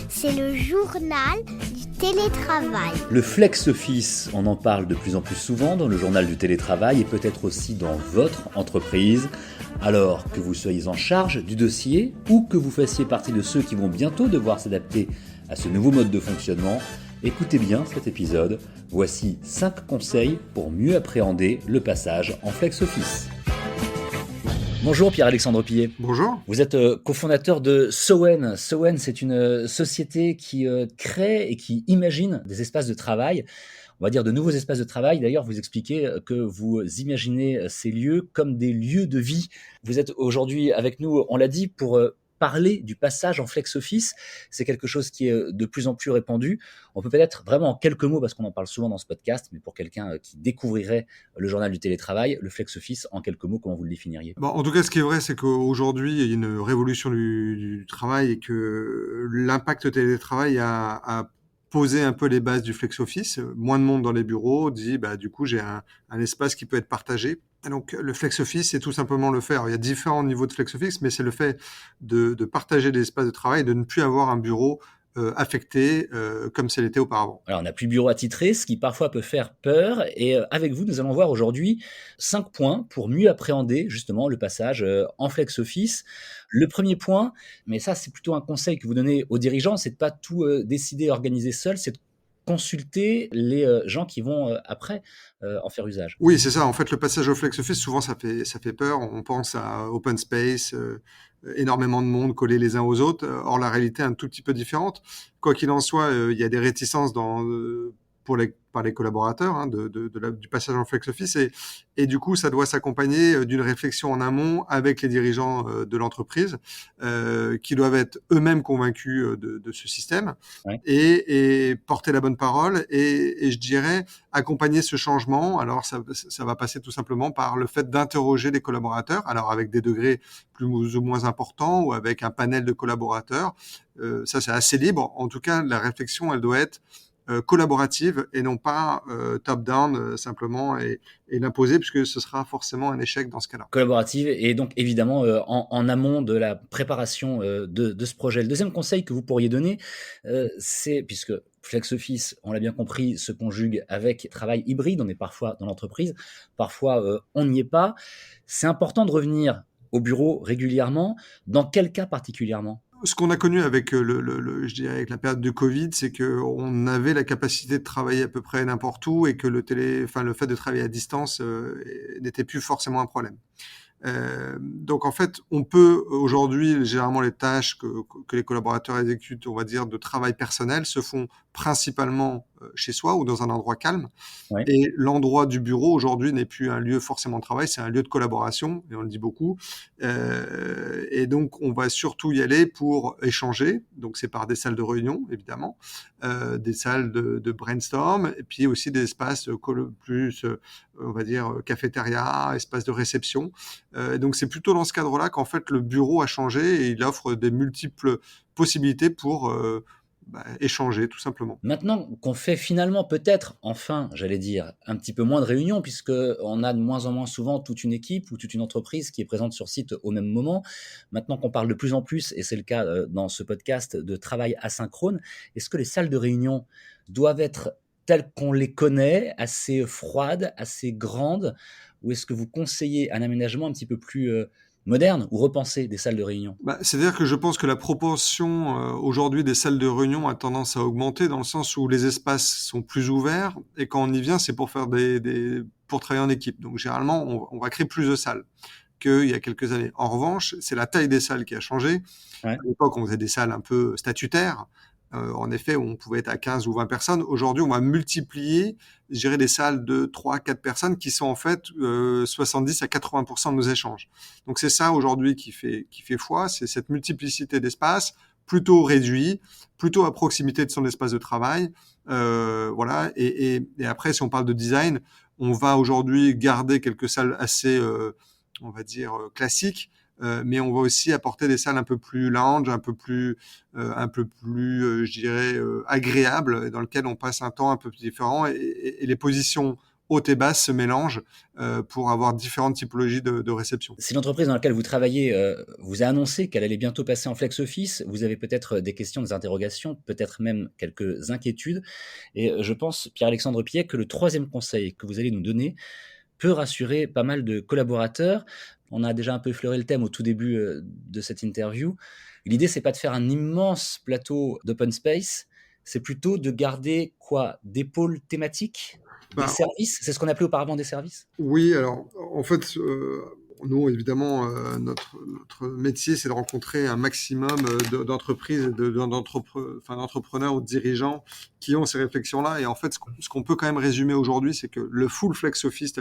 C'est le journal du télétravail. Le flex office, on en parle de plus en plus souvent dans le journal du télétravail et peut-être aussi dans votre entreprise. Alors que vous soyez en charge du dossier ou que vous fassiez partie de ceux qui vont bientôt devoir s'adapter à ce nouveau mode de fonctionnement, écoutez bien cet épisode. Voici 5 conseils pour mieux appréhender le passage en flex office. Bonjour Pierre-Alexandre Pillet. Bonjour. Vous êtes cofondateur de Sowen. Sowen, c'est une société qui crée et qui imagine des espaces de travail, on va dire de nouveaux espaces de travail. D'ailleurs, vous expliquez que vous imaginez ces lieux comme des lieux de vie. Vous êtes aujourd'hui avec nous, on l'a dit, pour parler du passage en flex office. C'est quelque chose qui est de plus en plus répandu. On peut peut-être vraiment en quelques mots, parce qu'on en parle souvent dans ce podcast, mais pour quelqu'un qui découvrirait le journal du télétravail, le flex office, en quelques mots, comment vous le définiriez ? En tout cas, ce qui est vrai, c'est qu'aujourd'hui, il y a une révolution du travail et que l'impact télétravail a posé un peu les bases du flex office. Moins de monde dans les bureaux dit, du coup, j'ai un espace qui peut être partagé. Et donc, le flex office, c'est tout simplement le fait. Alors, il y a différents niveaux de flex office, mais c'est le fait de partager des espaces de travail et de ne plus avoir un bureau affecté comme c'est l'était auparavant. Alors, on n'a plus bureau attitré, ce qui parfois peut faire peur. Et avec vous, nous allons voir aujourd'hui 5 points pour mieux appréhender justement le passage en flex office. Le premier point, mais ça c'est plutôt un conseil que vous donnez aux dirigeants, c'est de pas tout décider et organiser seul, c'est de consulter les gens qui vont après en faire usage. Oui, c'est ça. En fait, le passage au flex office, souvent, ça fait peur. On pense à open space, énormément de monde collés les uns aux autres. Or, la réalité est un tout petit peu différente. Quoi qu'il en soit, il y a des réticences par les collaborateurs du passage en flex office et du coup ça doit s'accompagner d'une réflexion en amont avec les dirigeants de l'entreprise qui doivent être eux-mêmes convaincus de ce système. Ouais. Et porter la bonne parole et je dirais accompagner ce changement. Alors ça va passer tout simplement par le fait d'interroger les collaborateurs, alors avec des degrés plus ou moins importants ou avec un panel de collaborateurs. Ça c'est assez libre. En tout cas, la réflexion elle doit être collaborative et non pas top-down simplement et l'imposer, puisque ce sera forcément un échec dans ce cas-là. Collaborative et donc évidemment en amont de la préparation de ce projet. Le deuxième conseil que vous pourriez donner, c'est, puisque flex office, on l'a bien compris, se conjugue avec travail hybride, on est parfois dans l'entreprise, parfois on n'y est pas, c'est important de revenir au bureau régulièrement. Dans quel cas particulièrement ? Ce qu'on a connu avec je dirais avec la période de Covid, c'est que on avait la capacité de travailler à peu près n'importe où et que le fait de travailler à distance n'était plus forcément un problème. Donc en fait, on peut aujourd'hui, généralement les tâches que les collaborateurs exécutent, on va dire, de travail personnel, se font principalement chez soi ou dans un endroit calme. Ouais. Et l'endroit du bureau aujourd'hui n'est plus un lieu forcément de travail, c'est un lieu de collaboration, et on le dit beaucoup. Et donc on va surtout y aller pour échanger. Donc c'est par des salles de réunion, évidemment, des salles de brainstorm, et puis aussi des espaces plus, on va dire, cafétéria, espaces de réception. Donc c'est plutôt dans ce cadre-là qu'en fait le bureau a changé et il offre des multiples possibilités pour échanger tout simplement. Maintenant qu'on fait finalement peut-être, enfin, j'allais dire, un petit peu moins de réunions, puisqu'on a de moins en moins souvent toute une équipe ou toute une entreprise qui est présente sur site au même moment, maintenant qu'on parle de plus en plus, et c'est le cas dans ce podcast, de travail asynchrone, est-ce que les salles de réunion doivent être telles qu'on les connaît, assez froides, assez grandes, ou est-ce que vous conseillez un aménagement un petit peu plus moderne ou repensé des salles de réunion ? C'est-à-dire que je pense que la proportion aujourd'hui des salles de réunion a tendance à augmenter dans le sens où les espaces sont plus ouverts et quand on y vient, c'est pour faire pour travailler en équipe. Donc généralement, on va créer plus de salles qu'il y a quelques années. En revanche, c'est la taille des salles qui a changé. Ouais. À l'époque, on faisait des salles un peu statutaires. En effet, on pouvait être à 15 ou 20 personnes. Aujourd'hui, on va multiplier, je dirais, des salles de 3, 4 personnes qui sont en fait 70 à 80% de nos échanges. Donc c'est ça aujourd'hui qui fait foi, c'est cette multiplicité d'espaces, plutôt réduit, plutôt à proximité de son espace de travail. Voilà. Et après, si on parle de design, on va aujourd'hui garder quelques salles assez, on va dire, classiques. Mais on va aussi apporter des salles un peu plus lounge, un peu plus, je dirais, agréables, dans lesquelles on passe un temps un peu différent. Et les positions haute et basse se mélangent pour avoir différentes typologies de réception. Si l'entreprise dans laquelle vous travaillez vous a annoncé qu'elle allait bientôt passer en flex office, vous avez peut-être des questions, des interrogations, peut-être même quelques inquiétudes. Et je pense, Pierre-Alexandre Piet, que le troisième conseil que vous allez nous donner peut rassurer pas mal de collaborateurs. On a déjà un peu effleuré le thème au tout début de cette interview. L'idée, c'est pas de faire un immense plateau d'open space, c'est plutôt de garder quoi? Des pôles thématiques? Des Bah, services? C'est ce qu'on appelait auparavant des services? Oui, alors en fait, nous évidemment, notre métier, c'est de rencontrer un maximum d'entreprises, d'entrepreneurs ou de dirigeants qui ont ces réflexions-là. Et en fait, ce qu'on peut quand même résumer aujourd'hui, c'est que le full flex office,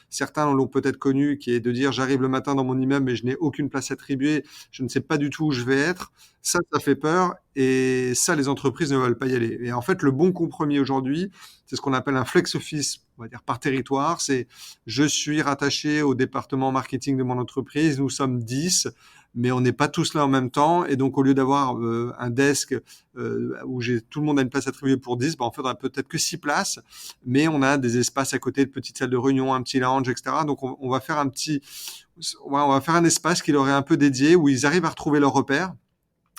certains l'ont peut-être connu, qui est de dire j'arrive le matin dans mon immeuble mais je n'ai aucune place attribuée, je ne sais pas du tout où je vais être. Ça fait peur et ça, les entreprises ne veulent pas y aller. Et en fait, le bon compromis aujourd'hui, c'est ce qu'on appelle un flex office, on va dire par territoire. C'est je suis rattaché au département marketing de mon entreprise, nous sommes 10, mais on n'est pas tous là en même temps. Et donc, au lieu d'avoir un desk où tout le monde a une place attribuée pour 10, en fait, on a peut-être que 6 places, mais on a des espaces à côté de petites salles de réunion, un petit lounge, etc. Donc, on va faire on va faire un espace qui leur est un peu dédié, où ils arrivent à retrouver leurs repères.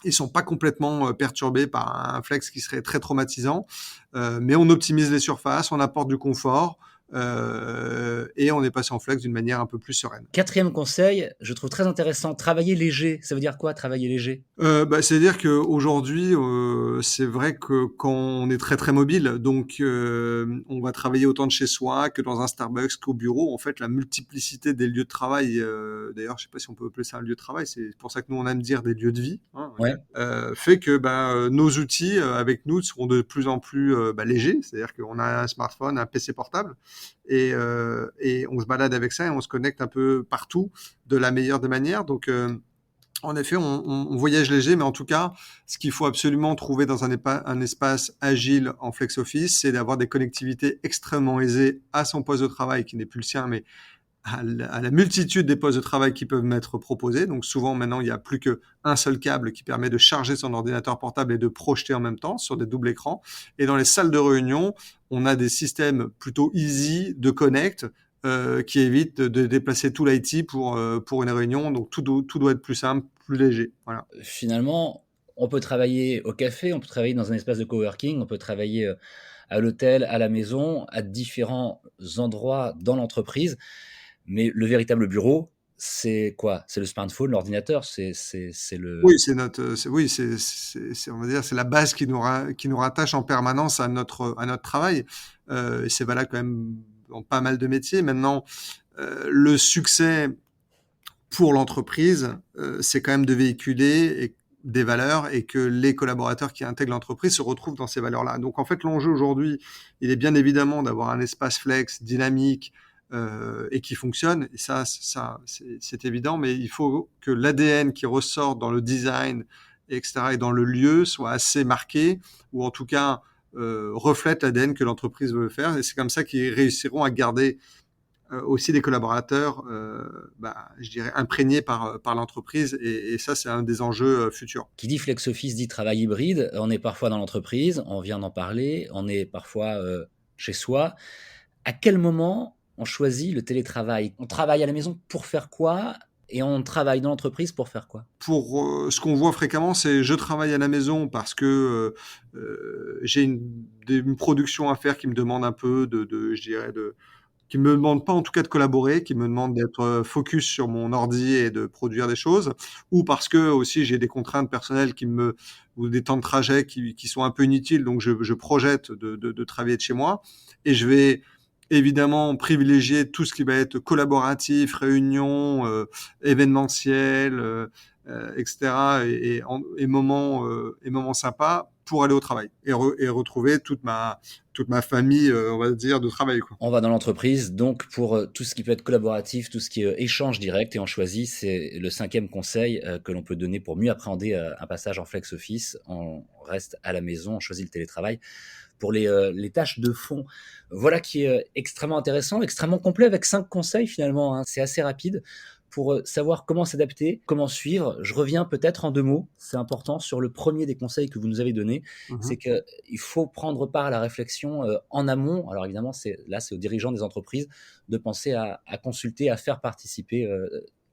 Ils sont pas complètement perturbés par un flex qui serait très traumatisant, mais on optimise les surfaces, on apporte du confort et on est passé en flex d'une manière un peu plus sereine. Quatrième conseil, je trouve très intéressant, travailler léger. Ça veut dire quoi, travailler léger? C'est-à-dire qu'aujourd'hui, c'est vrai que quand on est très très mobile, donc on va travailler autant de chez soi que dans un Starbucks qu'au bureau. En fait, la multiplicité des lieux de travail, d'ailleurs, je sais pas si on peut appeler ça un lieu de travail, c'est pour ça que nous on aime dire des lieux de vie, hein, Ouais. fait que nos outils avec nous seront de plus en plus légers. C'est-à-dire qu'on a un smartphone, un PC portable, et on se balade avec ça et on se connecte un peu partout de la meilleure des manières. Donc en effet, on voyage léger, mais en tout cas, ce qu'il faut absolument trouver dans un espace agile en flex office, c'est d'avoir des connectivités extrêmement aisées à son poste de travail, qui n'est plus le sien, mais à la multitude des postes de travail qui peuvent m'être proposés. Donc souvent, maintenant, il n'y a plus qu'un seul câble qui permet de charger son ordinateur portable et de projeter en même temps sur des doubles écrans. Et dans les salles de réunion, on a des systèmes plutôt easy de connect qui évitent de déplacer tout l'IT pour une réunion. Donc tout doit être plus simple, plus léger. Voilà. Finalement, on peut travailler au café, on peut travailler dans un espace de coworking, on peut travailler à l'hôtel, à la maison, à différents endroits dans l'entreprise. Mais le véritable bureau, c'est quoi? C'est le smartphone, l'ordinateur, c'est le... Oui, on va dire, c'est la base qui nous rattache en permanence à notre travail. Et c'est valable quand même dans pas mal de métiers. Maintenant, le succès pour l'entreprise, c'est quand même de véhiculer des valeurs et que les collaborateurs qui intègrent l'entreprise se retrouvent dans ces valeurs-là. Donc en fait, l'enjeu aujourd'hui, il est bien évidemment d'avoir un espace flex, dynamique, et qui fonctionne. Et ça c'est évident, mais il faut que l'ADN qui ressort dans le design, etc., et dans le lieu soit assez marqué, ou en tout cas reflète l'ADN que l'entreprise veut faire. Et c'est comme ça qu'ils réussiront à garder aussi des collaborateurs, je dirais, imprégnés par l'entreprise. Et ça, c'est un des enjeux futurs. Qui dit flex office dit travail hybride. On est parfois dans l'entreprise, on vient d'en parler, on est parfois chez soi. À quel moment on choisit le télétravail? On travaille à la maison pour faire quoi? Et on travaille dans l'entreprise pour faire quoi? Pour ce qu'on voit fréquemment, c'est je travaille à la maison parce que j'ai une production à faire qui me demande un peu qui me demande pas en tout cas de collaborer, qui me demande d'être focus sur mon ordi et de produire des choses, ou parce que aussi j'ai des contraintes personnelles ou des temps de trajet qui sont un peu inutiles, donc je projette de travailler de chez moi, et je vais évidemment privilégier tout ce qui va être collaboratif, réunion, événementiel, etc., et moments sympas pour aller au travail et retrouver toute ma famille, on va dire, de travail, quoi. On va dans l'entreprise, donc pour tout ce qui peut être collaboratif, tout ce qui est échange direct, et on choisit, c'est le cinquième conseil que l'on peut donner pour mieux appréhender un passage en flex office. On reste à la maison, on choisit le télétravail pour les tâches de fond. Voilà qui est extrêmement intéressant, extrêmement complet, avec 5 conseils finalement, hein. C'est assez rapide pour savoir comment s'adapter, comment suivre. Je reviens peut-être en 2 mots, c'est important, sur le premier des conseils que vous nous avez donné, c'est qu'il faut prendre part à la réflexion en amont. Alors évidemment, c'est aux dirigeants des entreprises de penser à consulter, à faire participer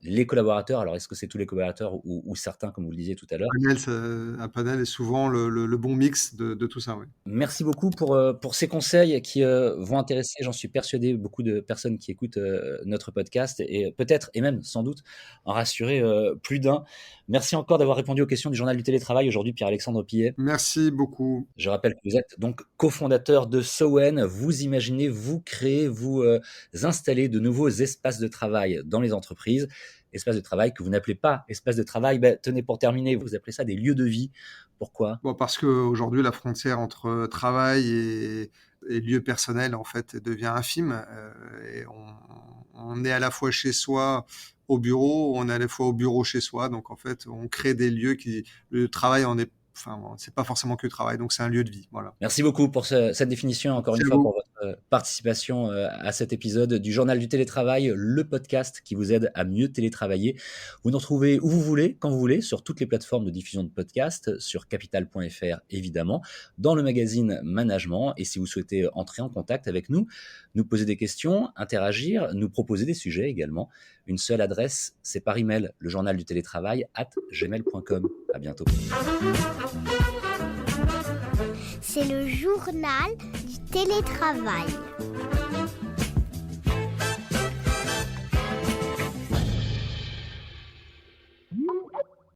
les collaborateurs. Alors, est-ce que c'est tous les collaborateurs ou certains, comme vous le disiez tout à l'heure? Un panel est souvent le bon mix de tout ça, oui. Merci beaucoup pour ces conseils qui vont intéresser, j'en suis persuadé, beaucoup de personnes qui écoutent notre podcast et peut-être, et même sans doute, en rassurer plus d'un. Merci encore d'avoir répondu aux questions du Journal du Télétravail aujourd'hui, Pierre-Alexandre Pillet. Merci beaucoup. Je rappelle que vous êtes donc cofondateur de Sowen. Vous imaginez, vous créez, vous installez de nouveaux espaces de travail dans les entreprises. Espaces de travail que vous n'appelez pas espaces de travail. Tenez, pour terminer, vous appelez ça des lieux de vie. Pourquoi ? Bon, parce qu'aujourd'hui, la frontière entre travail et lieu personnel, en fait, devient infime. Et on est à la fois chez soi au bureau, on est à la fois au bureau chez soi. Donc, en fait, on crée des lieux le travail c'est pas forcément que le travail, donc c'est un lieu de vie. Voilà. Merci beaucoup pour cette définition, encore une fois, pour votre participation à cet épisode du Journal du Télétravail, le podcast qui vous aide à mieux télétravailler. Vous nous retrouvez où vous voulez, quand vous voulez, sur toutes les plateformes de diffusion de podcasts, sur capital.fr évidemment, dans le magazine Management. Et si vous souhaitez entrer en contact avec nous, nous poser des questions, interagir, nous proposer des sujets également, une seule adresse, c'est par email, le journal du télétravail @gmail.com. À bientôt. C'est le journal du télétravail.